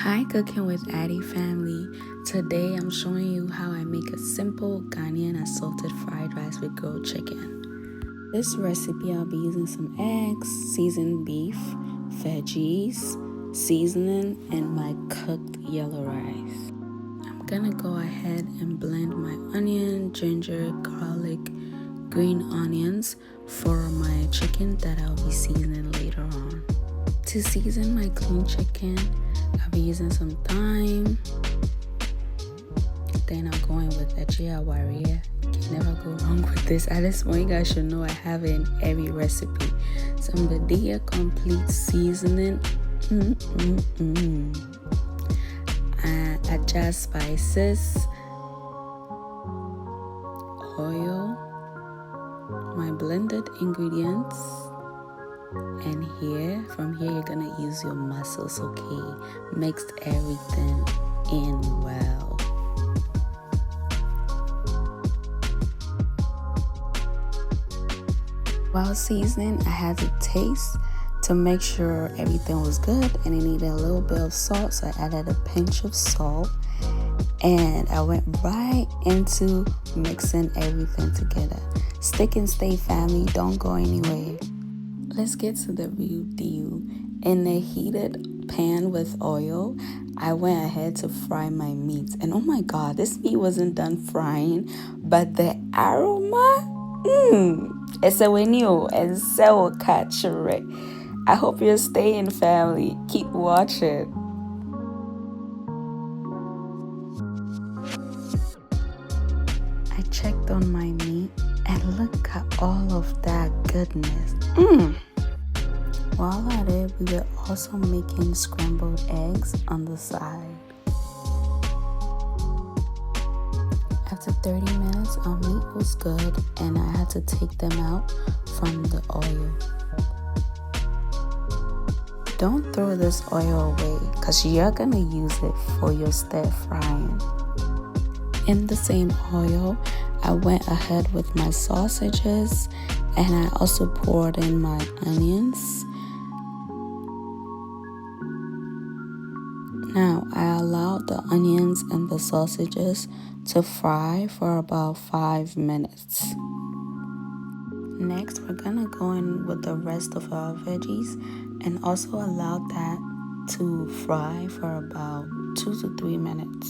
Hi, Cooking with Addie Family. Today I'm showing you how I make a simple Ghanaian assorted fried rice with grilled chicken. This recipe I'll be using some eggs, seasoned beef, veggies, seasoning, and my cooked yellow rice. I'm gonna go ahead and blend my onion, ginger, garlic, green onions for my chicken that I'll be seasoning later on. To season my clean chicken, I'll be using some thyme. Then I'll go in with Egye Aware3. Can never go wrong with this. At this point, you guys should know I have it in every recipe. Some Badia complete seasoning. Adja Spices. Oil. My blended ingredients. And from here you're gonna use your muscles, okay? Mixed everything in well. While seasoning, I had to taste to make sure everything was good, and it needed a little bit of salt, so I added a pinch of salt, and I went right into mixing everything together. Stick and stay, family, don't go anywhere. Let's get to the real deal. In a heated pan with oil, I went ahead to fry my meat. And oh my god, this meat wasn't done frying, but the aroma, it's a winio and so catch it. I hope you're staying, family. Keep watching. I checked on my meat and look at all of that goodness. While at it, we were also making scrambled eggs on the side. After 30 minutes, our meat was good and I had to take them out from the oil. Don't throw this oil away because you're gonna use it for your stir frying. In the same oil, I went ahead with my sausages and I also poured in my onions. Now, I allowed the onions and the sausages to fry for about 5 minutes. Next, we're gonna go in with the rest of our veggies and also allow that to fry for about 2 to 3 minutes.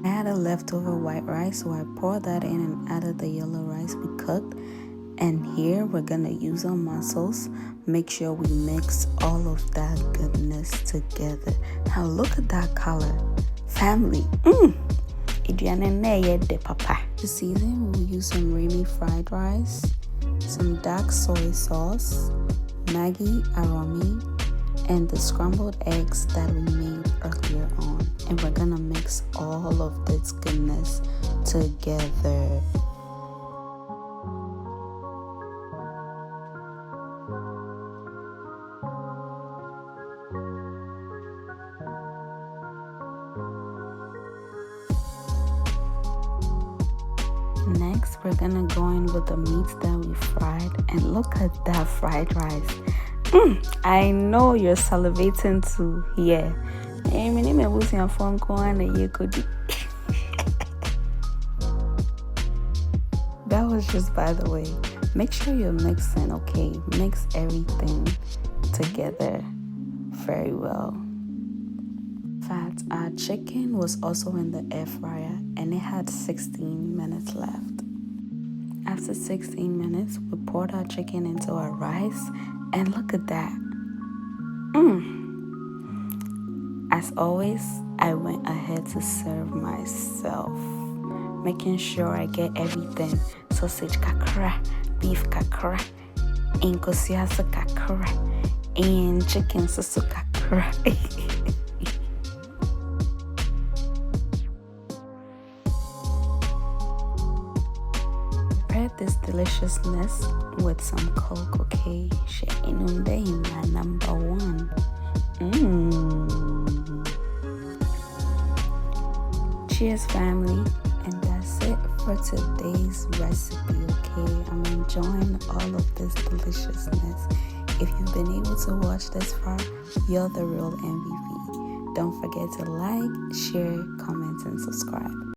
I had a leftover white rice, so I poured that in and added the yellow rice we cooked. And here we're gonna use our mussels. Make sure we mix all of that goodness together. Now look at that color. Family, To season, we'll use some Remie fried rice, some dark soy sauce, Maggi Arome, and the scrambled eggs that we made earlier on. And we're gonna mix all of this goodness together. Next, we're gonna go in with the meats that we fried, and look at that fried rice. I know you're salivating too. Yeah. That was just by the way. Make sure you're mixing, okay? Mix everything together very well. In fact, our chicken was also in the air fryer and it had 16 minutes left. After 16 minutes, we poured our chicken into our rice and look at that. As always, I went ahead to serve myself, making sure I get everything. Sausage kakra, beef kakra, and kosiasa kakra, and chicken susu kakra. Prepare this deliciousness with some Coke, okay? My number one. Cheers, family. And that's it for today's recipe, okay? I'm enjoying all of this deliciousness. If you've been able to watch this far, you're the real MVP. Don't forget to like, share, comment, and subscribe.